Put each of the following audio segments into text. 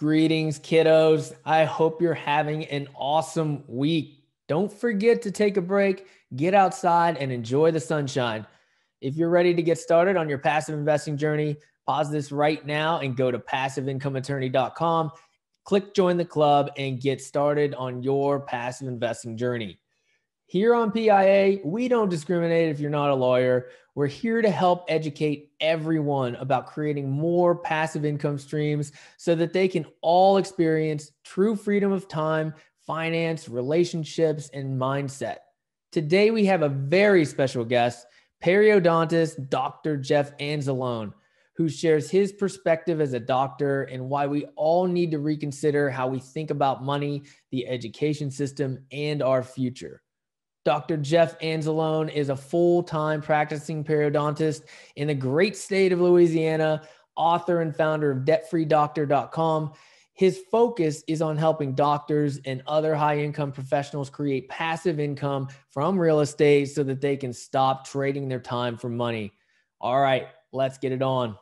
Greetings, kiddos. I hope you're having an awesome week. Don't forget to take a break, get outside, and enjoy the sunshine. If you're ready to get started on your passive investing journey, pause this right now and go to passiveincomeattorney.com. Click join the club and get started on your passive investing journey. Here on PIA, we don't discriminate if you're not a lawyer. We're here to help educate everyone about creating more passive income streams so that they can all experience true freedom of time, finance, relationships, and mindset. Today, we have a very special guest, periodontist Dr. Jeff Anzalone, who shares his perspective as a doctor and why we all need to reconsider how we think about money, the education system, and our future. Dr. Jeff Anzalone is a full-time practicing periodontist in the great state of Louisiana, author and founder of debtfreedoctor.com. His focus is on helping doctors and other high-income professionals create passive income from real estate so that they can stop trading their time for money. All right, let's get it on.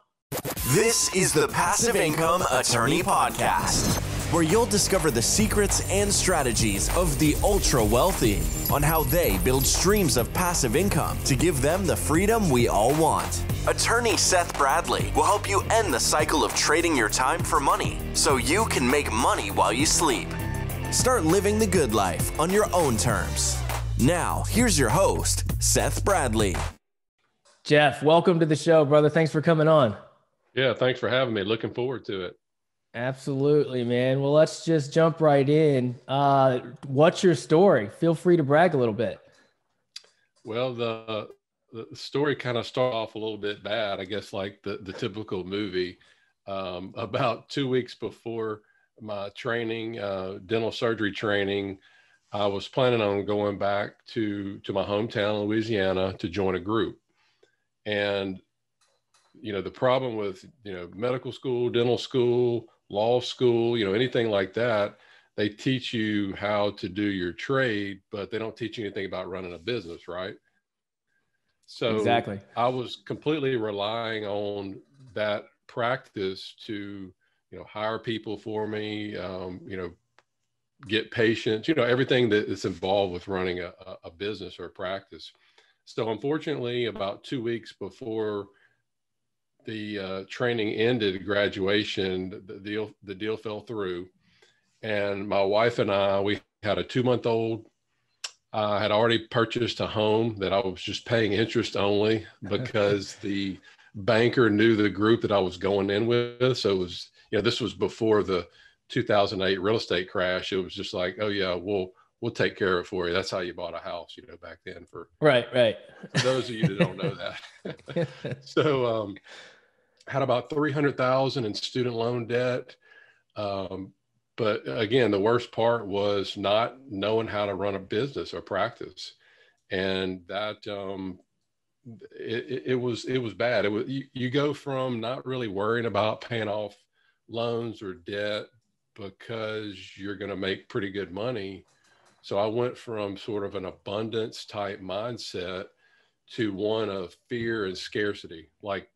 This is the Passive Income Attorney Podcast, where you'll discover the secrets and strategies of the ultra wealthy on how they build streams of passive income to give them the freedom we all want. Attorney Seth Bradley will help you end the cycle of trading your time for money so you can make money while you sleep. Start living the good life on your own terms. Now, here's your host, Seth Bradley. Jeff, welcome to the show, brother. Thanks for coming on. Yeah, thanks for having me. Looking forward to it. Absolutely, man. Well, let's just jump right in. What's your story? Feel free to brag a little bit. Well, the story kind of started off a little bit bad, I guess, like the typical movie. About 2 weeks before my training, dental surgery training, I was planning on going back to my hometown, Louisiana, to join a group. And, you know, the problem with, medical school, dental school, law school, anything like that, they teach you how to do your trade, but they don't teach you anything about running a business, right? So exactly. I was completely relying on that practice to, hire people for me, get patients, everything that is involved with running a business or a practice. So unfortunately, about 2 weeks before the training ended, graduation, the deal fell through. And my wife and I, we had a 2-month-old. I had already purchased a home that I was just paying interest only because the banker knew the group that I was going in with. So it was, this was before the 2008 real estate crash. It was just like, oh yeah, we'll take care of it for you. That's how you bought a house, back then. For those of you that don't know that. So had about $300,000 in student loan debt. But again, the worst part was not knowing how to run a business or practice. And that it was bad. It was, you go from not really worrying about paying off loans or debt because you're going to make pretty good money. So I went from sort of an abundance type mindset to one of fear and scarcity, like,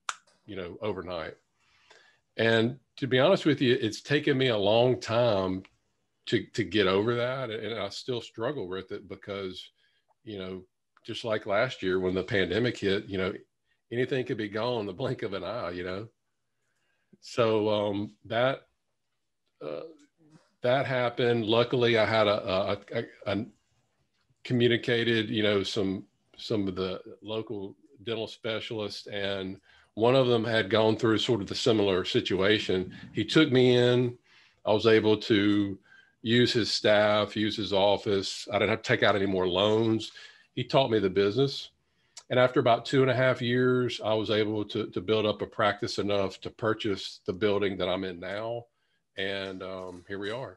overnight. And to be honest with you, it's taken me a long time to get over that. And I still struggle with it because, just like last year when the pandemic hit, anything could be gone in the blink of an eye, So that happened. Luckily, I had a communicated, some of the local dental specialists, and one of them had gone through sort of the similar situation. He took me in. I was able to use his staff, use his office. I didn't have to take out any more loans. He taught me the business. And after about 2.5 years, I was able to build up a practice enough to purchase the building that I'm in now. And here we are.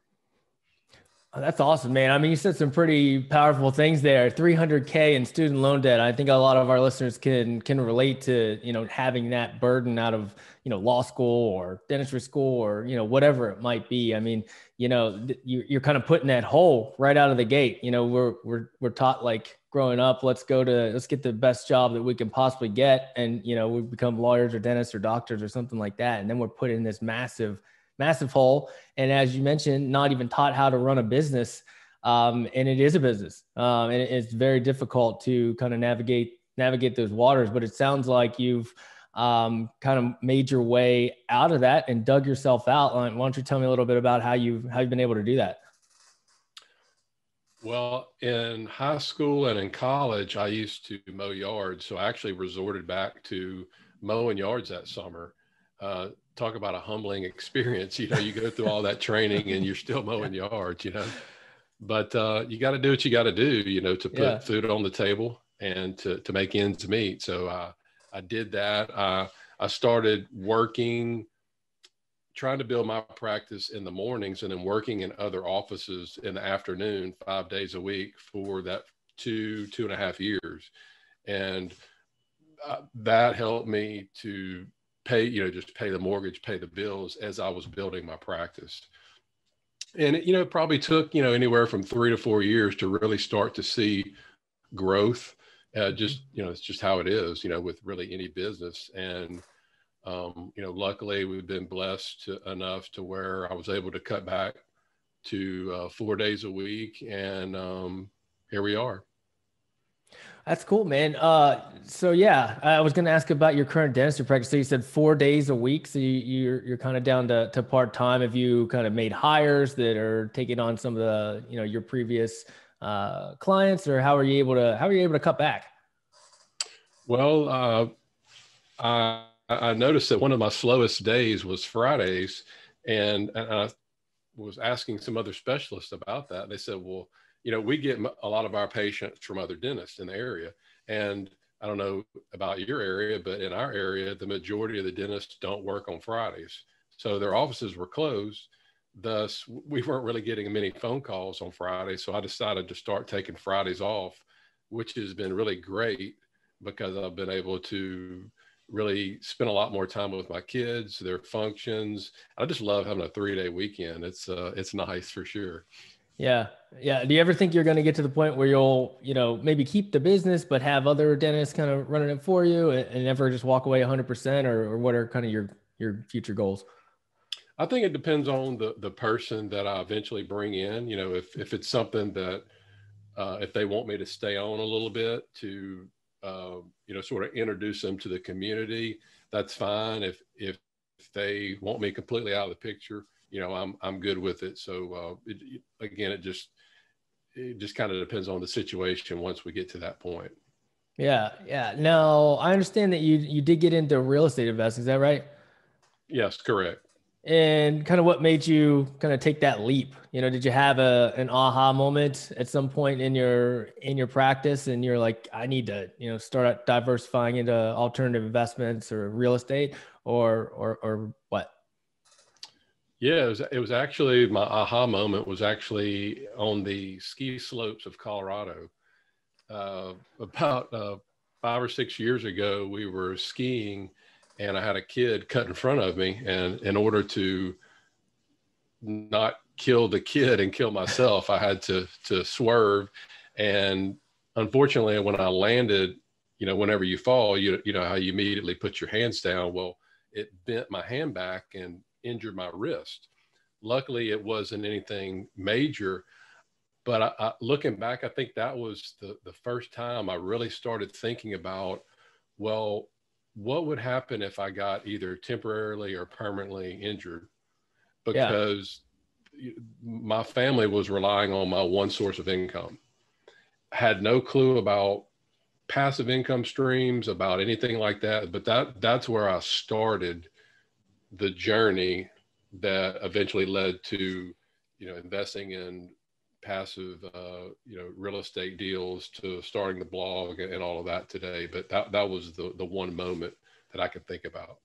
Oh, that's awesome, man. I mean, you said some pretty powerful things there. $300K in student loan debt. I think a lot of our listeners can relate to, having that burden out of, law school or dentistry school or, whatever it might be. I mean, you're kind of putting that hole right out of the gate. We're taught, like, growing up, let's get the best job that we can possibly get. And, we become lawyers or dentists or doctors or something like that. And then we're put in this massive massive hole. And as you mentioned, not even taught how to run a business. And it is a business. And it's very difficult to kind of navigate those waters, but it sounds like you've kind of made your way out of that and dug yourself out. Why don't you tell me a little bit about how you've been able to do that? Well, in high school and in college, I used to mow yards. So I actually resorted back to mowing yards that summer. Talk about a humbling experience. You go through all that training and you're still mowing yards, but you got to do what you got to do, to put food on the table and to make ends meet. So I did that. I started working, trying to build my practice in the mornings and then working in other offices in the afternoon, 5 days a week for that 2.5 years. And that helped me to pay, just pay the mortgage, pay the bills as I was building my practice. And it probably took, anywhere from 3 to 4 years to really start to see growth. It's just how it is, with really any business. And luckily we've been blessed enough to where I was able to cut back to 4 days a week. And here we are. That's cool, man. So yeah, I was going to ask about your current dentistry practice. So you said 4 days a week. So you're kind of down to part-time. Have you kind of made hires that are taking on some of the, your previous clients, or how are you able to cut back? Well, I noticed that one of my slowest days was Fridays, and I was asking some other specialists about that. They said, well, we get a lot of our patients from other dentists in the area. And I don't know about your area, but in our area, the majority of the dentists don't work on Fridays. So their offices were closed. Thus, we weren't really getting many phone calls on Fridays. So I decided to start taking Fridays off, which has been really great because I've been able to really spend a lot more time with my kids, their functions. I just love having a 3-day weekend. It's nice for sure. Yeah. Yeah. Do you ever think you're going to get to the point where you'll, maybe keep the business, but have other dentists kind of running it for you and never just walk away 100%, or what are kind of your future goals? I think it depends on the person that I eventually bring in. If it's something that, if they want me to stay on a little bit to, sort of introduce them to the community, that's fine. If they want me completely out of the picture, I'm good with it. So it just kind of depends on the situation once we get to that point. Yeah. Yeah. Now I understand that you did get into real estate investing. Is that right? Yes, correct. And kind of what made you kind of take that leap? Did you have an aha moment at some point in your practice and you're like, I need to, start diversifying into alternative investments or real estate, or what? Yeah, it was actually, my aha moment was actually on the ski slopes of Colorado. About 5 or 6 years ago, we were skiing and I had a kid cut in front of me. And in order to not kill the kid and kill myself, I had to swerve. And unfortunately, when I landed, whenever you fall, you know how you immediately put your hands down. Well, it bent my hand back and injured my wrist. Luckily, it wasn't anything major, but looking back, I think that was the first time I really started thinking about, well, what would happen if I got either temporarily or permanently injured? Because my family was relying on my one source of income. I had no clue about passive income streams, about anything like that. But that's where I started the journey that eventually led to, investing in passive, real estate deals, to starting the blog and all of that today. But that was the one moment that I could think about.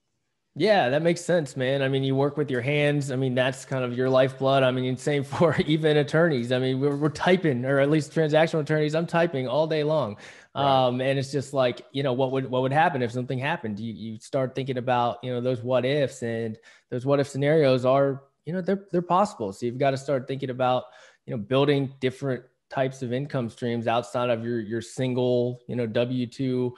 Yeah, that makes sense, man. I mean, you work with your hands. I mean, that's kind of your lifeblood. I mean, same for even attorneys. I mean, we're typing, or at least transactional attorneys, I'm typing all day long. Right. And it's just like, what would happen if something happened? You start thinking about, those what ifs, and those what if scenarios are, they're possible. So you've got to start thinking about, building different types of income streams outside of your single, W-2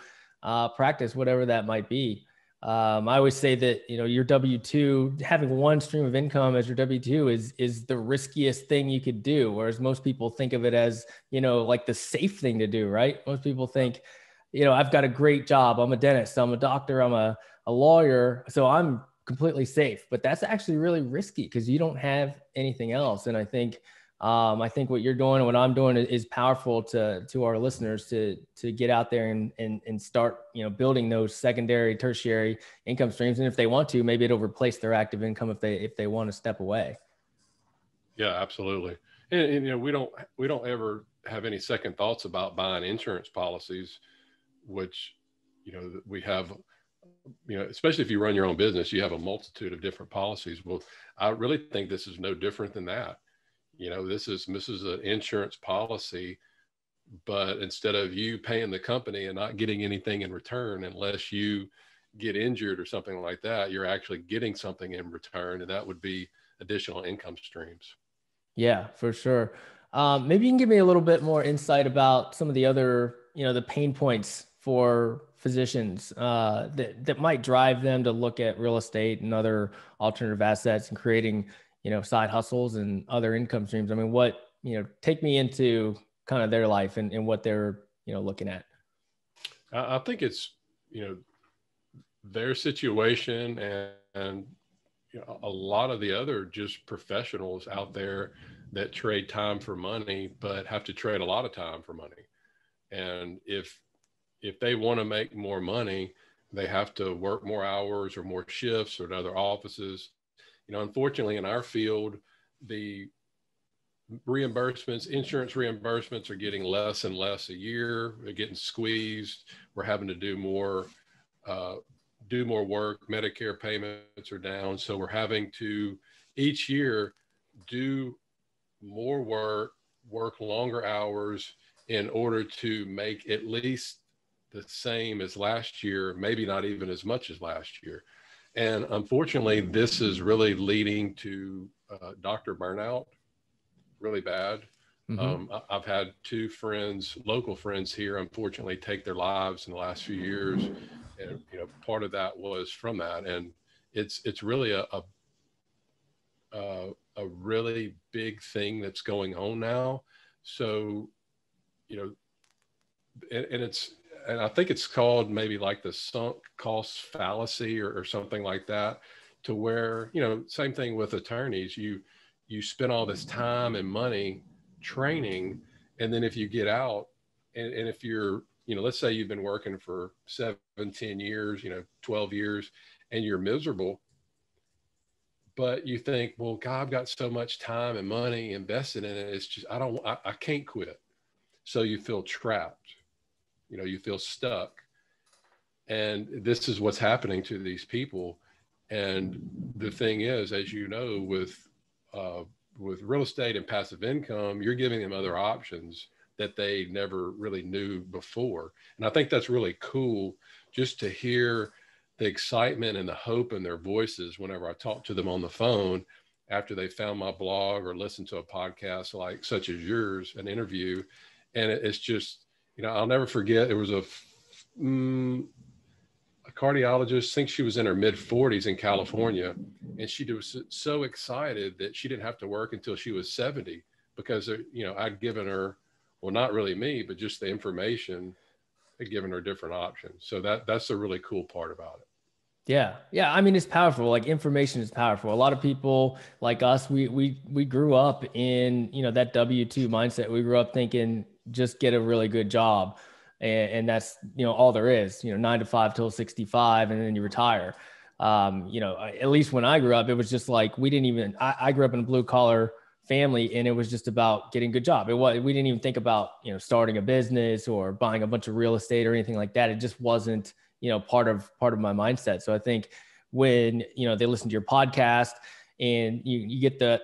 practice, whatever that might be. I always say that, your W-2, having one stream of income as your W-2 is the riskiest thing you could do. Whereas most people think of it as, like the safe thing to do, right? Most people think, I've got a great job. I'm a dentist. I'm a doctor. I'm a lawyer. So I'm completely safe, but that's actually really risky because you don't have anything else. And I think what you're doing and what I'm doing is powerful to our listeners to get out there and start, building those secondary, tertiary income streams. And if they want to, maybe it'll replace their active income if they want to step away. Yeah, absolutely. And we don't ever have any second thoughts about buying insurance policies, which, we have, especially if you run your own business, you have a multitude of different policies. Well, I really think this is no different than that. This is an insurance policy, but instead of you paying the company and not getting anything in return, unless you get injured or something like that, you're actually getting something in return. And that would be additional income streams. Yeah, for sure. Maybe you can give me a little bit more insight about some of the other, the pain points for physicians that might drive them to look at real estate and other alternative assets and creating, side hustles and other income streams. I mean, take me into kind of their life and what they're, looking at. I think it's, their situation and a lot of the other just professionals out there that trade time for money, but have to trade a lot of time for money. And if they want to make more money, they have to work more hours or more shifts or at other offices. Unfortunately, in our field, the insurance reimbursements are getting less and less a year. They're getting squeezed. We're having to do more work. Medicare payments are down. So we're having to each year do more work longer hours in order to make at least the same as last year, maybe not even as much as last year. And unfortunately, this is really leading to doctor burnout, really bad. Mm-hmm. I've had 2 local friends here, unfortunately, take their lives in the last few years. And, part of that was from that. And it's really a really big thing that's going on now. So, and I think it's called maybe like the sunk cost fallacy or something like that, to where, same thing with attorneys, you spend all this time and money training. And then if you get out and if you're, let's say you've been working for 7, 10 years, 12 years, and you're miserable, but you think, well, God, I've got so much time and money invested in it. It's just, I can't quit. So you feel trapped. You feel stuck. And this is what's happening to these people. And the thing is, as you know, with real estate and passive income, you're giving them other options that they never really knew before. And I think that's really cool, just to hear the excitement and the hope in their voices whenever I talk to them on the phone after they found my blog or listened to a podcast such as yours, an interview. And it's just, I'll never forget, there was a cardiologist, I think she was in her mid 40s in California. And she was so excited that she didn't have to work until she was 70 because, I'd given her, well, not really me, but just the information, had given her different options. So that's a really cool part about it. Yeah. Yeah. I mean, it's powerful. Like, information is powerful. A lot of people like us, we grew up in, that W-2 mindset. We grew up thinking, just get a really good job. And that's, all there is, 9 to 5 till 65, and then you retire. At least when I grew up, it was just like, I grew up in a blue collar family, and it was just about getting a good job. We didn't even think about, starting a business or buying a bunch of real estate or anything like that. It just wasn't, part of my mindset. So I think when, they listen to your podcast and you get the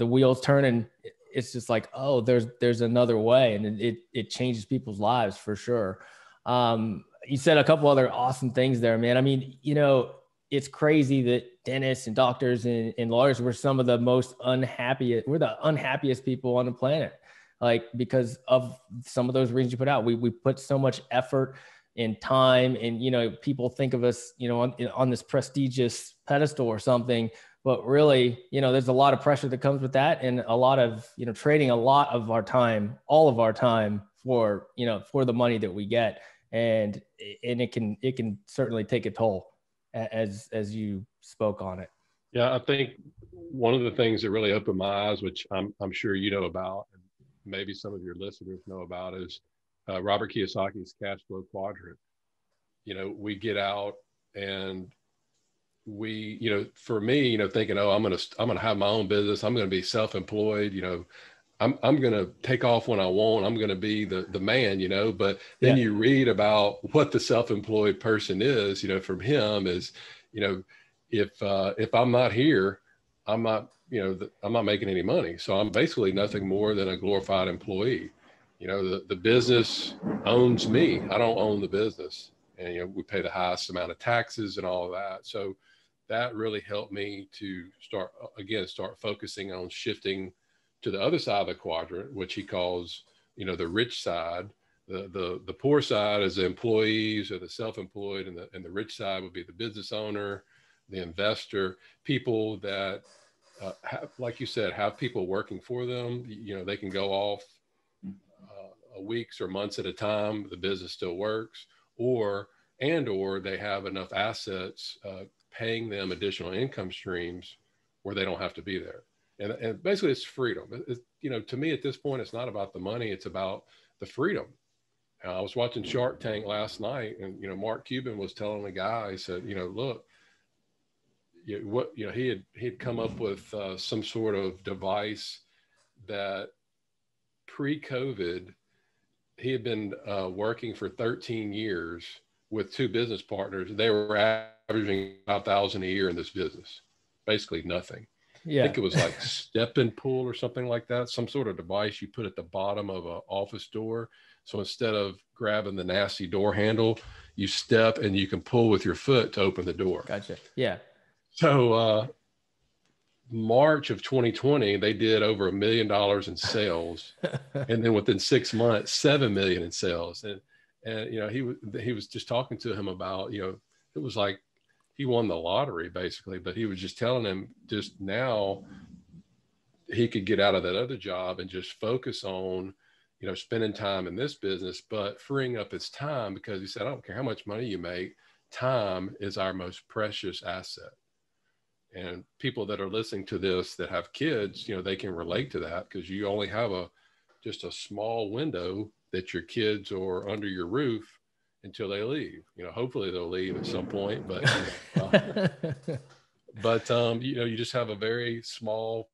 wheels turning, it's just like, oh, there's another way. And it changes people's lives for sure. You said a couple other awesome things there, man. I mean, it's crazy that dentists and doctors and lawyers were some of the most unhappiest. We're the unhappiest people on the planet, like, because of some of those reasons you put out. We put so much effort in time. And, people think of us, on this prestigious pedestal or something, but really, there's a lot of pressure that comes with that, and a lot of, trading a lot of our time, all of our time for the money that we get. And it can certainly take a toll, as you spoke on it. Yeah, I think one of the things that really opened my eyes, which I'm sure you know about, and maybe some of your listeners know about, is Robert Kiyosaki's cash flow quadrant. We get out and we, for me, thinking, oh, I'm gonna have my own business. I'm gonna be self-employed. I'm gonna take off when I want. I'm gonna be the man. But then you read about what the self-employed person is. From him is, if I'm not here, I'm not making any money. So I'm basically nothing more than a glorified employee. The business owns me. I don't own the business. And, we pay the highest amount of taxes and all of that. So that really helped me to start focusing on shifting to the other side of the quadrant, which he calls, the rich side. The poor side is the employees or the self-employed, and the rich side would be the business owner, the investor, people that have, like you said, have people working for them. They can go off weeks or months at a time. The business still works, or they have enough assets paying them additional income streams where they don't have to be there. And basically it's freedom. To me at this point, it's not about the money, it's about the freedom. I was watching Shark Tank last night, and, Mark Cuban was telling the guy, he said, look, he had come up with some sort of device that pre-COVID, he had been working for 13 years with two business partners. They were averaging $5,000 a year in this business, basically nothing. Yeah. I think it was like step and pull or something like that. Some sort of device you put at the bottom of an office door. So instead of grabbing the nasty door handle, you step and you can pull with your foot to open the door. Gotcha. Yeah. So March of 2020, they did over $1 million in sales. And then within 6 months, 7 million in sales. And he was just talking to him about, it was like he won the lottery basically, but he was just telling him just now he could get out of that other job and just focus on, spending time in this business, but freeing up his time, because he said, I don't care how much money you make, time is our most precious asset. And people that are listening to this that have kids, they can relate to that, because you only have just a small window that your kids are under your roof until they leave. Hopefully they'll leave at some point, but you just have a very small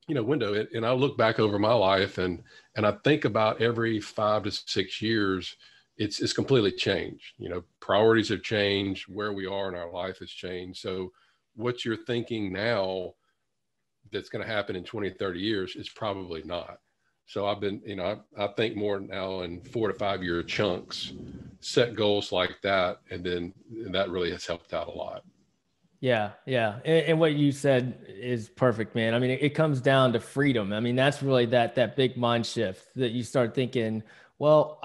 window. And I look back over my life and I think about every 5 to 6 years, it's completely changed. Priorities have changed, where we are in our life has changed. So what you're thinking now that's going to happen in 20, 30 years is probably not. So I've been, I think more now in 4 to 5 year chunks, set goals like that. And that really has helped out a lot. Yeah. Yeah. And what you said is perfect, man. I mean, it comes down to freedom. I mean, that's really that big mind shift that you start thinking, well,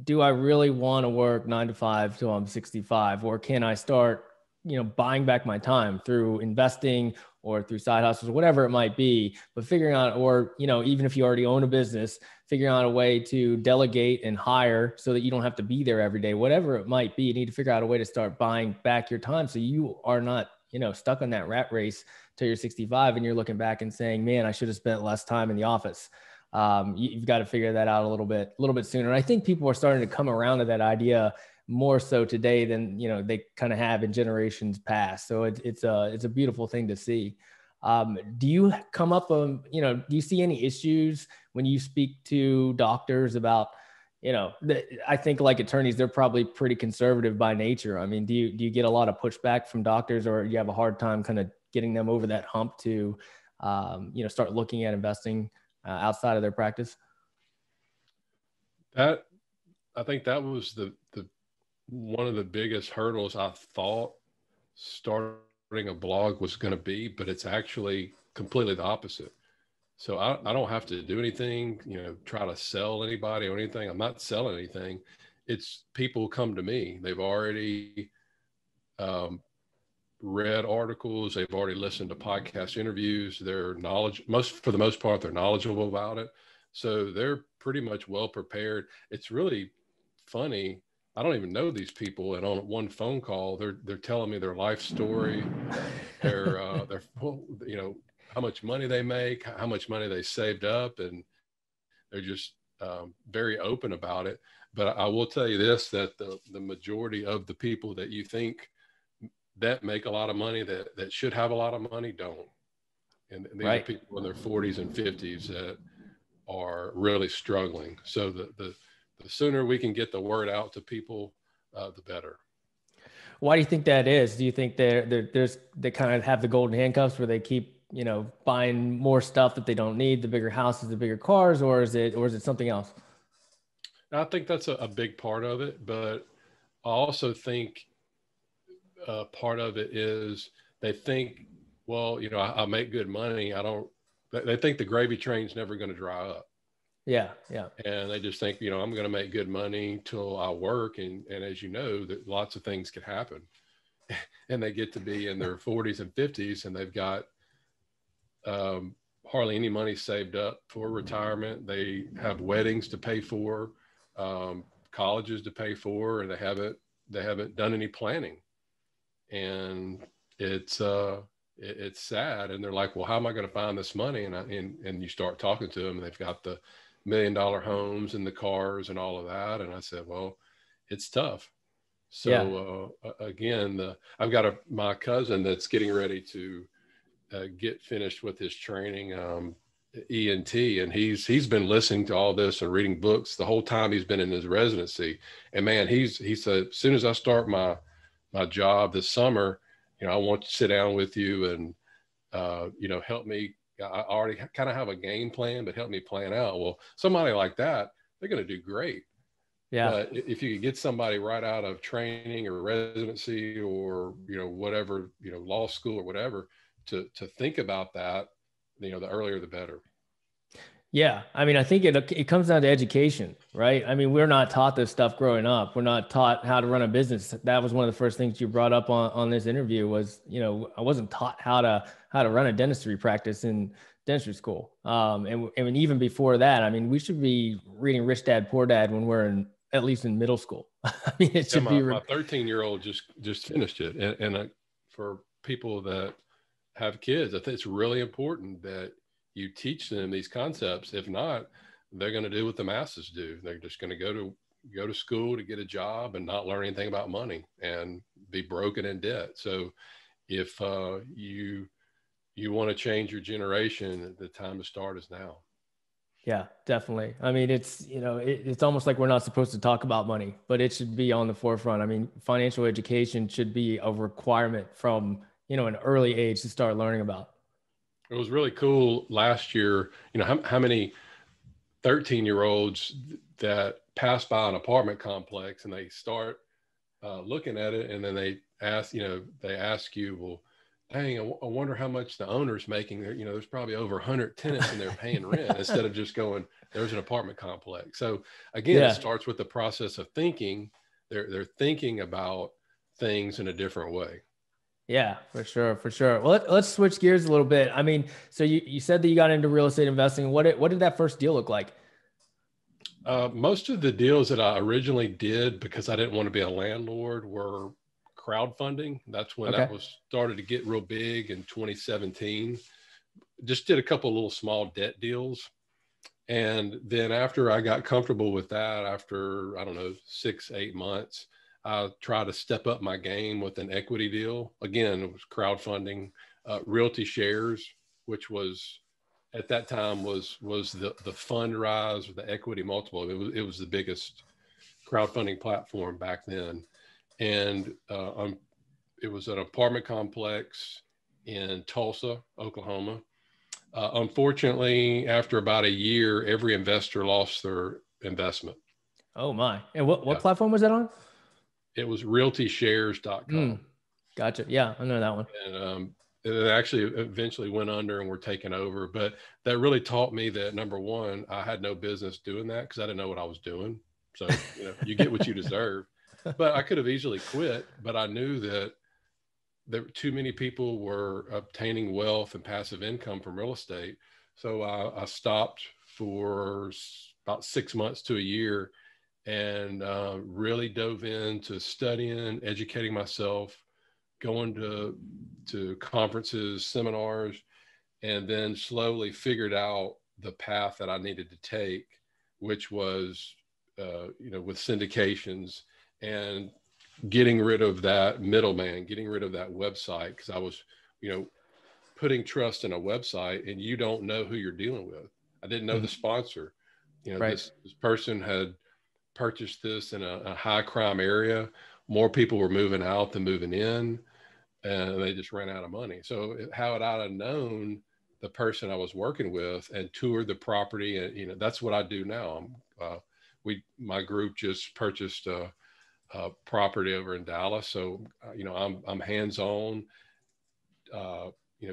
do I really want to work 9 to 5 till I'm 65, or can I start, buying back my time through investing or through side hustles, whatever it might be, but figuring out, or, even if you already own a business, figuring out a way to delegate and hire so that you don't have to be there every day, whatever it might be. You need to figure out a way to start buying back your time, so you are not, stuck on that rat race till you're 65 and you're looking back and saying, man, I should have spent less time in the office. You've got to figure that out a little bit sooner. And I think people are starting to come around to that idea more so today than, they kind of have in generations past. So it's a beautiful thing to see. Do you come up, do you see any issues when you speak to doctors about, I think like attorneys, they're probably pretty conservative by nature. I mean, do you get a lot of pushback from doctors, or you have a hard time kind of getting them over that hump to, start looking at investing outside of their practice? I think that was the one of the biggest hurdles I thought starting a blog was going to be, but it's actually completely the opposite. So I don't have to do anything, try to sell anybody or anything. I'm not selling anything. it's people come to me. They've already read articles. They've already listened to podcast interviews. For the most part, they're knowledgeable about it. So they're pretty much well prepared. It's really funny. I don't even know these people. And on one phone call, they're telling me their life story, their how much money they make, how much money they saved up. And they're just very open about it. But I will tell you this, that the majority of the people that you think that make a lot of money, that should have a lot of money, don't. And these are people in their 40s and 50s that are really struggling. So the sooner we can get the word out to people, the better. Why do you think that is? Do you think they kind of have the golden handcuffs where they keep, buying more stuff that they don't need, the bigger houses, the bigger cars, or is it something else? I think that's a big part of it, but I also think part of it is they think, well, I make good money. They think the gravy train's never going to dry up. Yeah. Yeah. And they just think, I'm going to make good money till I work. And as you know, that lots of things could happen. And they get to be in their 40s and 50s and they've got hardly any money saved up for retirement. They have weddings to pay for, colleges to pay for, and they haven't done any planning. And it's sad. And they're like, well, how am I going to find this money? And you start talking to them and they've got the $1 million homes and the cars and all of that. And I said, well, it's tough. So again, I've got my cousin that's getting ready to get finished with his training, ENT, and he's been listening to all this and reading books the whole time he's been in his residency. And man, he said, as soon as I start my job this summer, I want to sit down with you and help me. I already kind of have a game plan, but help me plan out. Well, somebody like that, they're going to do great. Yeah. But if you could get somebody right out of training or residency or, whatever, law school or whatever, to think about that, the earlier, the better. Yeah. I mean, I think it comes down to education, right? I mean, we're not taught this stuff growing up. We're not taught how to run a business. That was one of the first things you brought up on this interview was, I wasn't taught how to run a dentistry practice in dentistry school. And even before that, I mean, we should be reading Rich Dad, Poor Dad when we're at least in middle school. I mean, it should be. My 13-year-old just finished it. And for people that have kids, I think it's really important that you teach them these concepts. If not, they're going to do what the masses do. They're just going to go to school to get a job and not learn anything about money and be broken in debt. So if you want to change your generation, the time to start is now. Yeah, definitely. I mean, it's, it's almost like we're not supposed to talk about money, but it should be on the forefront. I mean, financial education should be a requirement from, an early age to start learning about. It was really cool last year. How many 13-year-olds that pass by an apartment complex and they start looking at it, and then they ask you, well, dang, I wonder how much the owner's making there. There's probably over 100 tenants and they're paying rent instead of just going, there's an apartment complex. So again, It starts with the process of thinking. They're thinking about things in a different way. Yeah, for sure. Well, let's switch gears a little bit. I mean, so you said that you got into real estate investing. What did that first deal look like? Most of the deals that I originally did, because I didn't want to be a landlord, were crowdfunding. That's when that was started to get real big in 2017. Just did a couple of little small debt deals. And then after I got comfortable with that, after, 6-8 months, I tried to step up my game with an equity deal. Again, it was crowdfunding, Realty Shares, which was at that time was the fund rise, the equity multiple. It was the biggest crowdfunding platform back then. And it was an apartment complex in Tulsa, Oklahoma. Unfortunately, after about a year, every investor lost their investment. Oh my. And what platform was that on? It was realtyshares.com. Gotcha. Yeah, I know that one. And it actually eventually went under and were taken over. But that really taught me that, number one, I had no business doing that because I didn't know what I was doing. So, you get what you deserve. But I could have easily quit, but I knew that too many people were obtaining wealth and passive income from real estate. So I stopped for about 6 months to a year and really dove into studying, educating myself, going to conferences, seminars, and then slowly figured out the path that I needed to take, which was, with syndications and getting rid of that middleman, getting rid of that website. Because I was, putting trust in a website and you don't know who you're dealing with. I didn't know the sponsor. Right. This person had purchased this in a high crime area. More people were moving out than moving in, and they just ran out of money. So how had I known the person I was working with and toured the property? And, that's what I do now. My group just purchased a property over in Dallas. So, I'm hands-on,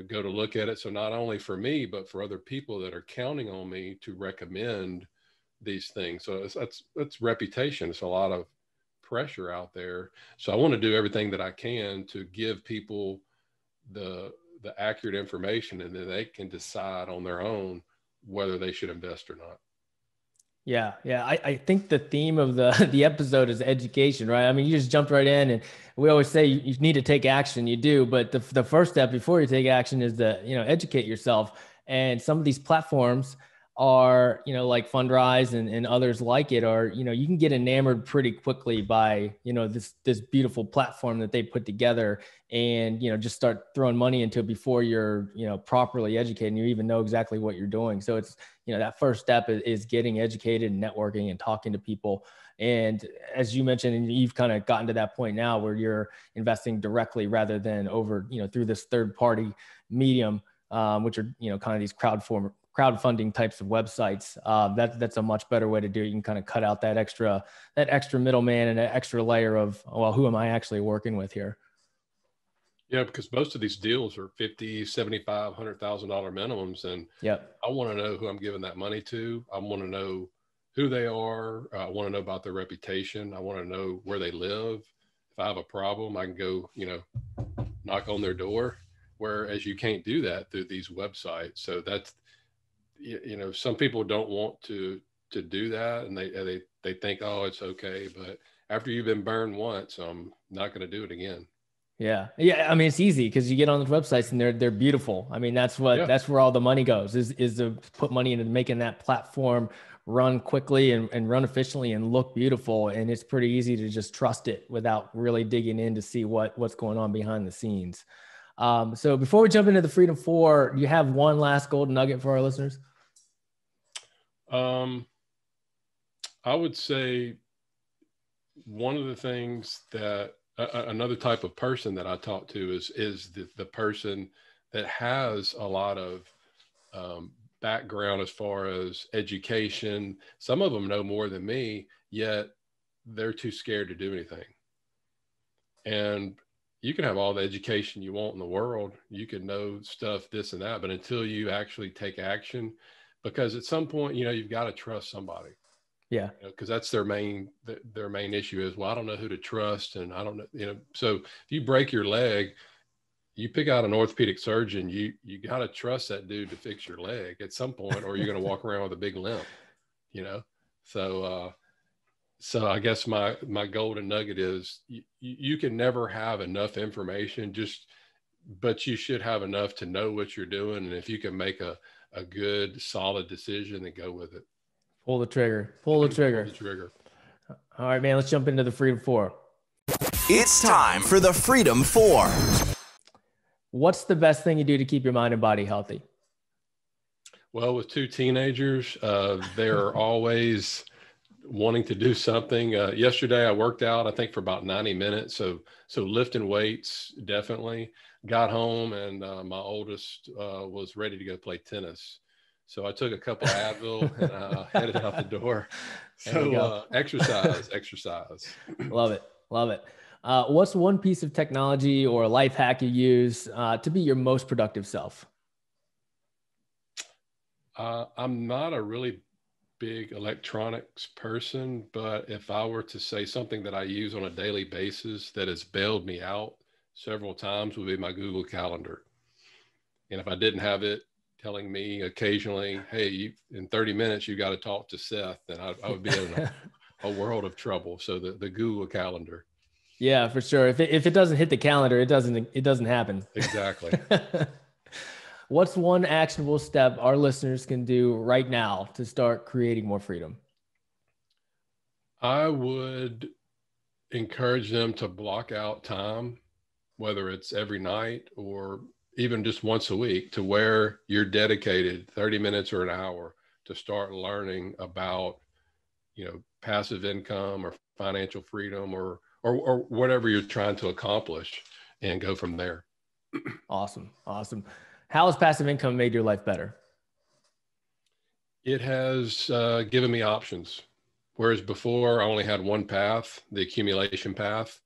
go to look at it. So not only for me, but for other people that are counting on me to recommend these things. So that's reputation. It's a lot of pressure out there. So I want to do everything that I can to give people the accurate information, and then they can decide on their own whether they should invest or not. Yeah. I think the theme of the episode is education, right? I mean, you just jumped right in, and we always say you need to take action. You do, but the first step before you take action is to, educate yourself. And some of these platforms are, like Fundrise and others like it are, you can get enamored pretty quickly by, this beautiful platform that they put together, and, just start throwing money into it before you're, properly educated and you even know exactly what you're doing. So it's, that first step is getting educated and networking and talking to people. And as you mentioned, and you've kind of gotten to that point now where you're investing directly rather than over, through this third party medium, which are, kind of these crowdfunding types of websites. That's a much better way to do it. You can kind of cut out that extra middleman and that extra layer of, well, who am I actually working with here? Yeah, because most of these deals are $50,000, $75,000, $100,000 minimums. And I want to know who I'm giving that money to. I want to know who they are. I want to know about their reputation. I want to know where they live. If I have a problem, I can go, knock on their door, whereas you can't do that through these websites. So that's, some people don't want to do that, and they think, oh, it's okay. But after you've been burned once, I'm not going to do it again. Yeah. I mean, it's easy because you get on the websites and they're beautiful. I mean, that's where all the money goes is to put money into making that platform run quickly and run efficiently and look beautiful. And it's pretty easy to just trust it without really digging in to see what's going on behind the scenes. So before we jump into the Freedom 4, do you have one last golden nugget for our listeners? I would say one of the things that another type of person that I talk to is the person that has a lot of background as far as education. Some of them know more than me, yet they're too scared to do anything. And you can have all the education you want in the world. You can know stuff, this and that, but until you actually take action, because at some point, you've got to trust somebody. Yeah. Because that's their main issue is, well, I don't know who to trust. And I don't know, so if you break your leg, you pick out an orthopedic surgeon, you got to trust that dude to fix your leg at some point, or you're going to walk around with a big limp, So I guess my golden nugget is you can never have enough information, but you should have enough to know what you're doing. And if you can make a good, solid decision, then go with it. Pull the trigger. Pull the trigger. All right, man, let's jump into the Freedom 4. It's time for the Freedom 4. What's the best thing you do to keep your mind and body healthy? Well, with two teenagers, they're always wanting to do something. Yesterday I worked out, I think for about 90 minutes. So lifting weights, definitely. Got home and my oldest was ready to go play tennis. So I took a couple of Advil and headed out the door. So exercise. Love it. What's one piece of technology or life hack you use to be your most productive self? I'm not a really big electronics person, but if I were to say something that I use on a daily basis that has bailed me out several times, would be my Google Calendar. And if I didn't have it telling me occasionally, hey, in 30 minutes, you got to talk to Seth, then I would be in a world of trouble. So the Google Calendar. Yeah, for sure. If it doesn't hit the calendar, it doesn't happen. Exactly. What's one actionable step our listeners can do right now to start creating more freedom? I would encourage them to block out time, whether it's every night or even just once a week, to where you're dedicated 30 minutes or an hour to start learning about, passive income or financial freedom or whatever you're trying to accomplish, and go from there. Awesome. How has passive income made your life better? It has given me options. Whereas before I only had one path, the accumulation path,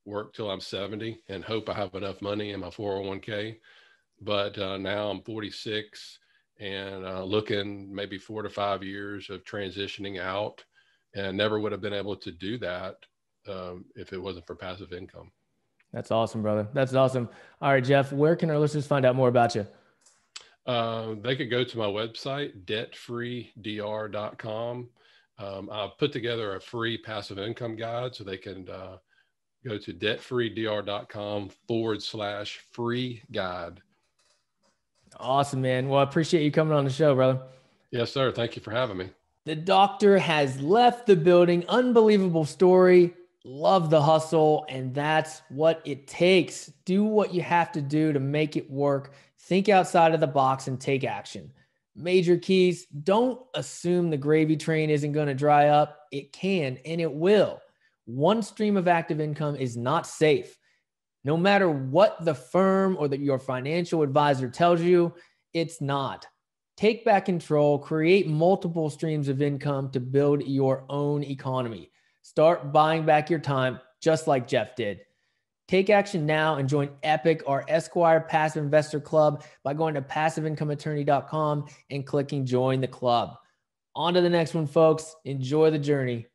work till I'm 70 and hope I have enough money in my 401k. But now I'm 46 and looking maybe 4 to 5 years of transitioning out, and never would have been able to do that if it wasn't for passive income. That's awesome, brother. That's awesome. All right, Jeff, where can our listeners find out more about you? They could go to my website, debtfreedr.com. I've put together a free passive income guide, so they can go to debtfreedr.com/free guide. Awesome, man. Well, I appreciate you coming on the show, brother. Yes, sir. Thank you for having me. The doctor has left the building. Unbelievable story. Love the hustle. And that's what it takes. Do what you have to do to make it work. Think outside of the box and take action. Major keys: don't assume the gravy train isn't going to dry up. It can, and it will. One stream of active income is not safe. No matter what the firm or your financial advisor tells you, it's not. Take back control, create multiple streams of income to build your own economy. Start buying back your time, just like Jeff did. Take action now and join EPIC, our Esquire Passive Investor Club, by going to passiveincomeattorney.com and clicking join the club. On to the next one, folks. Enjoy the journey.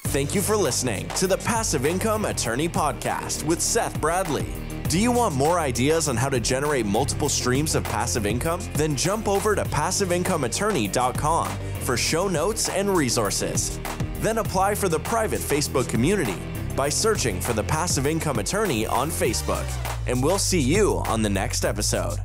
Thank you for listening to the Passive Income Attorney Podcast with Seth Bradley. Do you want more ideas on how to generate multiple streams of passive income? Then jump over to passiveincomeattorney.com for show notes and resources. Then apply for the private Facebook community by searching for the Passive Income Attorney on Facebook. And we'll see you on the next episode.